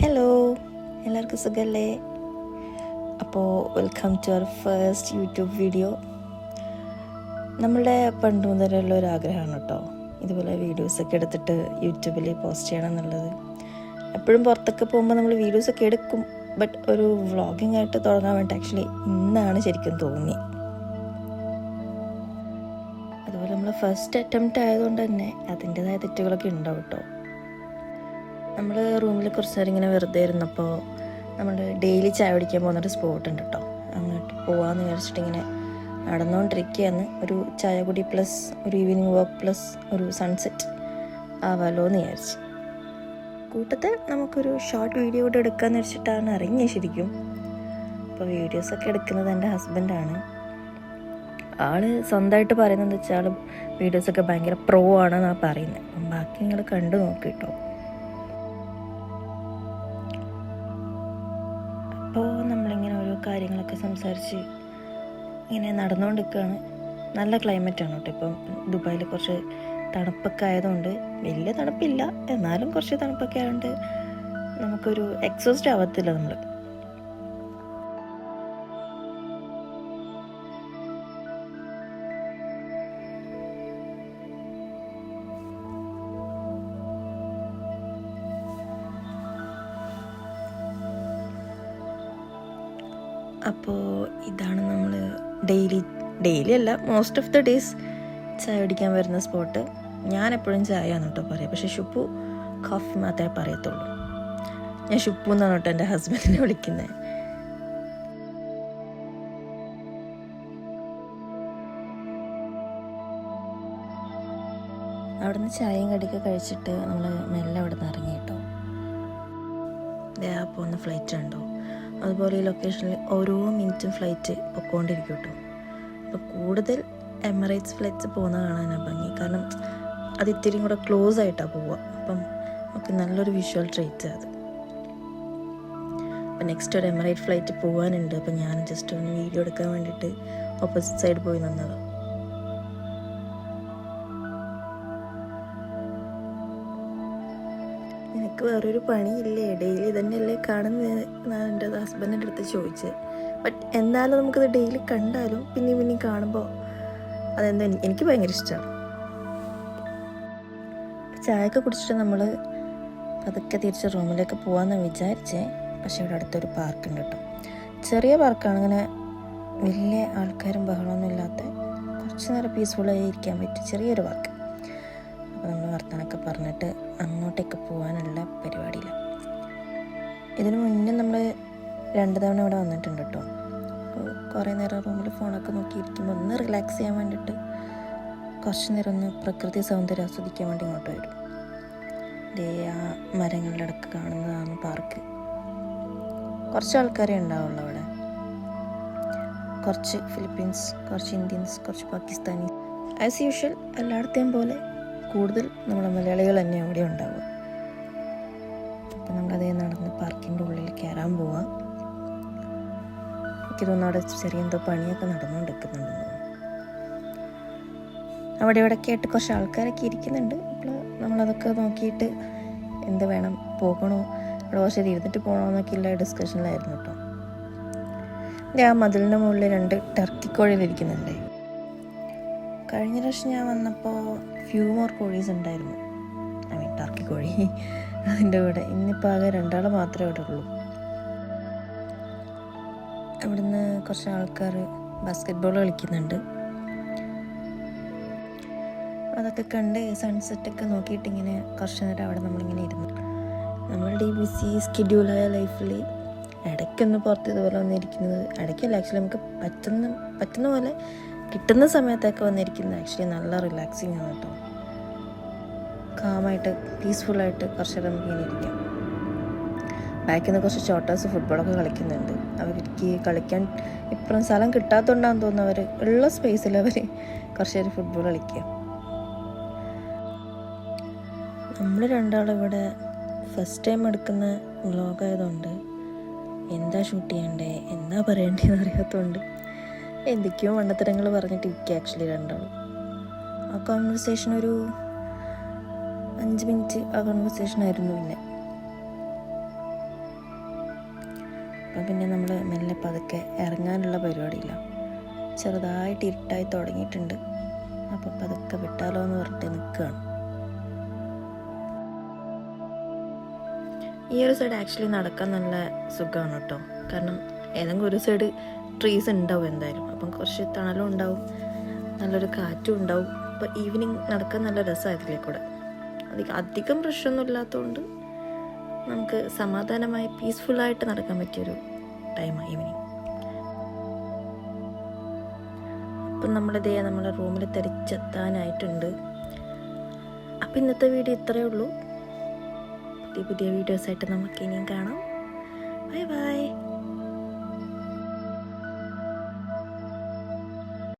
Hello, എല്ലാവർക്കും സുഖമല്ലേ? അപ്പോൾ welcome to our first YouTube video. നമ്മളുടെ പണ്ട് മുതലുള്ള ഒരു ആഗ്രഹമാണ് കേട്ടോ, ഇതുപോലെ വീഡിയോസൊക്കെ എടുത്തിട്ട് യൂട്യൂബിൽ പോസ്റ്റ് ചെയ്യണം എന്നുള്ളത്. എപ്പോഴും പുറത്തൊക്കെ പോകുമ്പോൾ നമ്മൾ വീഡിയോസൊക്കെ എടുക്കും, ബട്ട് ഒരു വ്ളോഗിങ് ആയിട്ട് തുടങ്ങാൻ വേണ്ടി ആക്ച്വലി ഇന്നാണ് ശരിക്കും തോന്നി. അതുപോലെ നമ്മൾ ഫസ്റ്റ് അറ്റംപ്റ്റ് ആയതുകൊണ്ട് തന്നെ അതിൻ്റെതായ തെറ്റുകളൊക്കെ ഉണ്ടാവും കേട്ടോ. നമ്മൾ റൂമിൽ കുറച്ച് നേരം ഇങ്ങനെ വെറുതെ ഇരുന്നപ്പോൾ നമ്മൾ ഡെയിലി ചായ കുടിക്കാൻ പോകുന്നൊരു സ്പോട്ട് ഉണ്ട് കേട്ടോ. അങ്ങോട്ട് പോകാമെന്ന് വിചാരിച്ചിട്ട് ഇങ്ങനെ നടന്നുകൊണ്ടിരിക്കുകയെന്ന് ഒരു ചായ കുടി പ്ലസ് ഒരു ഈവനിങ് വാക്ക് പ്ലസ് ഒരു സൺസെറ്റ് ആവാലോ എന്ന് വിചാരിച്ച്. കൂട്ടത്തിൽ നമുക്കൊരു ഷോർട്ട് വീഡിയോ കൂടെ എടുക്കാമെന്ന് വെച്ചിട്ടാണ് ഇറങ്ങിയത് ശരിക്കും. അപ്പോൾ വീഡിയോസൊക്കെ എടുക്കുന്നത് എൻ്റെ ഹസ്ബൻഡാണ്. ആൾ സ്വന്തമായിട്ട് പറയുന്നത് വെച്ചാൽ ആൾ വീഡിയോസൊക്കെ ഭയങ്കര പ്രോ ആണെന്നാണ് പറയുന്നത്. അപ്പം ബാക്കി നിങ്ങൾ കണ്ടു നോക്കി കേട്ടോ. അപ്പോൾ നമ്മളിങ്ങനെ ഓരോ കാര്യങ്ങളൊക്കെ സംസാരിച്ച് ഇങ്ങനെ നടന്നുകൊണ്ടിരിക്കുകയാണ്. നല്ല ക്ലൈമറ്റാണ് കേട്ടോ. ഇപ്പം ദുബായിൽ കുറച്ച് തണുപ്പൊക്കെ ആയതുകൊണ്ട് വലിയ തണുപ്പില്ല, എന്നാലും കുറച്ച് തണുപ്പൊക്കെ ആയതുകൊണ്ട് നമുക്കൊരു എക്സോസ്റ്റ് ആവത്തില്ല നമ്മൾ. അപ്പോൾ ഇതാണ് നമ്മൾ ഡെയിലി അല്ല, മോസ്റ്റ് ഓഫ് ദ ഡേയ്സ് ചായ കുടിക്കാൻ വരുന്ന സ്പോട്ട്. ഞാൻ എപ്പോഴും ചായ ആണ് കേട്ടോ പറയാം, പക്ഷേ ഷുപ്പു കോഫി മാത്രമേ പറയത്തുള്ളൂ. ഞാൻ ഷുപ്പു എന്നാണ് കേട്ടോ എൻ്റെ ഹസ്ബൻഡിനെ വിളിക്കുന്നത്. അവിടെ നിന്ന് ചായയും കടിയൊക്കെ കഴിച്ചിട്ട് നമ്മൾ മെല്ലെ അവിടെ നിന്ന് ഇറങ്ങി കേട്ടോ. ആ പോകുന്ന ഫ്ലൈറ്റ് ഉണ്ടോ, അതുപോലെ ഈ ലൊക്കേഷനിൽ ഓരോ മിനിറ്റും ഫ്ലൈറ്റ് പൊയ്ക്കൊണ്ടിരിക്കും കേട്ടോ. അപ്പോൾ കൂടുതൽ എമിറേറ്റ്സ് ഫ്ലൈറ്റ്സ് പോകുന്ന കാണാനാണ് ഭംഗി, കാരണം അത് ഇത്തിരിയും കൂടെ ക്ലോസ് ആയിട്ടാണ് പോവുക. അപ്പം നമുക്ക് നല്ലൊരു വിഷ്വൽ ട്രീറ്റ് അത്. അപ്പം നെക്സ്റ്റ് ഒരു എമിറേറ്റ് ഫ്ലൈറ്റ് പോകാനുണ്ട്. അപ്പം ഞാൻ ജസ്റ്റ് ഒന്ന് വീഡിയോ എടുക്കാൻ വേണ്ടിയിട്ട് ഓപ്പോസിറ്റ് സൈഡ് പോയി നിന്നതാണ്. എനിക്ക് വേറൊരു പണിയില്ലേ, ഡെയിലി തന്നെയല്ലേ കാണുന്നത് എന്നാണ് എൻ്റെ ഹസ്ബൻഡിൻ്റെ അടുത്ത് ചോദിച്ചത്. ബട്ട് എന്നാലും നമുക്കത് ഡെയിലി കണ്ടാലും പിന്നെയും കാണുമ്പോൾ അതെന്തോ എനിക്ക് ഭയങ്കര ഇഷ്ടമാണ്. ചായയൊക്കെ കുടിച്ചിട്ട് നമ്മൾ പതുക്കെ തിരിച്ച് റൂമിലേക്ക് പോകാമെന്ന് വിചാരിച്ചേ. പക്ഷേ ഇവിടെ അടുത്തൊരു പാർക്കുണ്ട് കേട്ടോ. ചെറിയ പാർക്കാണ്, അങ്ങനെ വലിയ ആൾക്കാരും ബഹളമൊന്നും ഇല്ലാത്ത കുറച്ച് നേരം പീസ്ഫുള്ളായി ഇരിക്കാൻ പറ്റിയ ചെറിയൊരു പാർക്ക്. അപ്പോൾ നമ്മൾ വർത്തമാനമൊക്കെ പറഞ്ഞിട്ട് അങ്ങോട്ടേക്ക് പോകാനുള്ള പരിപാടിയില്ല. ഇതിന് മുന്നേ നമ്മൾ 2 തവണ ഇവിടെ വന്നിട്ടുണ്ട് കേട്ടോ. കുറേ നേരം റൂമിൽ ഫോണൊക്കെ നോക്കിയിരിക്കുമ്പോൾ ഒന്ന് റിലാക്സ് ചെയ്യാൻ വേണ്ടിയിട്ട് കുറച്ച് നേരം ഒന്ന് പ്രകൃതി സൗന്ദര്യം ആസ്വദിക്കാൻ വേണ്ടി ഇങ്ങോട്ട് വരും. ദേ ആ മരങ്ങളുടെ ഇടക്ക് കാണുന്നതാണ് പാർക്ക്. കുറച്ച് ആൾക്കാരെ ഉണ്ടാവുള്ളൂ അവിടെ. കുറച്ച് ഫിലിപ്പീൻസ്, കുറച്ച് ഇന്ത്യൻസ്, കുറച്ച് പാകിസ്ഥാനീസ്. ആസ് യൂഷ്വൽ എല്ലായിടത്തെയും പോലെ കൂടുതൽ നമ്മളെ മലയാളികൾ തന്നെ അവിടെ ഉണ്ടാവുക. അപ്പം നമ്മളതേ നടന്ന് പാർക്കിൻ്റെ ഉള്ളിൽ കയറാൻ പോവാം. എനിക്ക് തോന്നുന്നു അവിടെ ചെറിയ എന്തോ പണിയൊക്കെ നടന്നുകൊണ്ടിരിക്കുന്നുണ്ടെന്ന് തോന്നുന്നു. അവിടെ ഇവിടെയൊക്കെ ആയിട്ട് കുറച്ച് ആൾക്കാരൊക്കെ ഇരിക്കുന്നുണ്ട്. അപ്പോൾ നമ്മളതൊക്കെ നോക്കിയിട്ട് എന്ത് വേണം, പോകണോ, ഇവിടെ കുറച്ച് ഇരുന്നിട്ട് പോകണോ എന്നൊക്കെയുള്ള ഡിസ്കഷനിലായിരുന്നു കേട്ടോ. ആ മതിലിൻ്റെ മുകളിൽ 2 ടർക്കി കോഴിയിലിരിക്കുന്നുണ്ട്. കഴിഞ്ഞ പ്രാവശ്യം ഞാൻ വന്നപ്പോൾ ഫ്യൂ മോർ കോഴീസ് ഉണ്ടായിരുന്നു, ടർക്കി കോഴി അതിൻ്റെ കൂടെ. ഇന്നിപ്പോൾ ആകെ 2 മാത്രമേ ഇവിടെ ഉള്ളൂ. അവിടുന്ന് കുറച്ച് ആൾക്കാർ ബാസ്കറ്റ് ബോൾ കളിക്കുന്നുണ്ട്. അതൊക്കെ കണ്ട് സൺസെറ്റൊക്കെ നോക്കിയിട്ടിങ്ങനെ കുറച്ച് നേരം അവിടെ നമ്മളിങ്ങനെ ഇരുന്നു. നമ്മളുടെ ഈ ബിസി സ്കെഡ്യൂളായ ലൈഫിൽ ഇടയ്ക്കൊന്ന് പുറത്ത് ഇതുപോലെ വന്നിരിക്കുന്നത്, ഇടയ്ക്കല്ല ആക്ച്വലി നമുക്ക് പറ്റുന്ന പോലെ കിട്ടുന്ന സമയത്തൊക്കെ വന്നിരിക്കുന്നത് ആക്ച്വലി നല്ല റിലാക്സിങ് ആണ് കേട്ടോ. കാമായിട്ട് പീസ്ഫുള്ളായിട്ട് കുറച്ച് നേരം നമുക്കിങ്ങനെ ഇരിക്കാം. ബാക്കിൽ നിന്ന് കുറച്ച് ചോട്ടാസ് ഫുട്ബോളൊക്കെ കളിക്കുന്നുണ്ട്. അവർക്ക് കളിക്കാൻ ഇപ്പോഴും സ്ഥലം കിട്ടാത്തതുകൊണ്ടാണെന്ന് തോന്നുന്നു അവർ ഉള്ള സ്പേസിൽ അവർ കുറച്ച് നേരം ഫുട്ബോൾ കളിക്കുക. നമ്മൾ രണ്ടാളും ഇവിടെ ഫസ്റ്റ് ടൈം എടുക്കുന്ന വ്ളോഗായതുകൊണ്ട് എന്താ ഷൂട്ട് ചെയ്യണ്ടേ, എന്താ പറയണ്ടേന്ന് അറിയാത്തതുകൊണ്ട് എന്തൊക്കെയോ മണ്ടത്തരങ്ങൾ പറഞ്ഞിട്ട് ഇരിക്കുക ആക്ച്വലി രണ്ടാളും. ആ കോൺവെർസേഷൻ ഒരു 5 മിനിറ്റ് ആ കോൺവെർസേഷൻ ആയിരുന്നു. പിന്നെ അപ്പം പിന്നെ നമ്മൾ മെല്ലെ പതുക്കെ ഇറങ്ങാനുള്ള പരിപാടിയില്ല. ചെറുതായിട്ട് ഇരുട്ടായി തുടങ്ങിയിട്ടുണ്ട്. അപ്പം പതുക്കെ വിട്ടാലോ എന്ന് പറഞ്ഞിട്ട് നിൽക്കുകയാണ്. ഈ ഒരു സൈഡ് ആക്ച്വലി നടക്കാൻ നല്ല സുഖമാണ് കേട്ടോ. കാരണം ഏതെങ്കിലും ഒരു സൈഡ് ട്രീസ് ഉണ്ടാവും എന്തായാലും. അപ്പം കുറച്ച് തണലും ഉണ്ടാവും, നല്ലൊരു കാറ്റും ഉണ്ടാവും. അപ്പോൾ ഈവനിങ് നടക്കാൻ നല്ല രസമായതിലേ കൂടെ. അധികം പ്രശ്നമൊന്നും ഇല്ലാത്തതുകൊണ്ട് നമുക്ക് സമാധാനമായി പീസ്ഫുള്ളായിട്ട് നടക്കാൻ പറ്റിയൊരു ടൈമാണ് ഈവനിങ്. അപ്പം നമ്മുടെ റൂമിൽ തിരിച്ചെത്താനായിട്ടുണ്ട്. അപ്പം ഇന്നത്തെ വീഡിയോ ഇത്രയേ ഉള്ളൂ. പുതിയ വീഡിയോസായിട്ട് നമുക്ക് ഇനിയും കാണാം. Bye bye.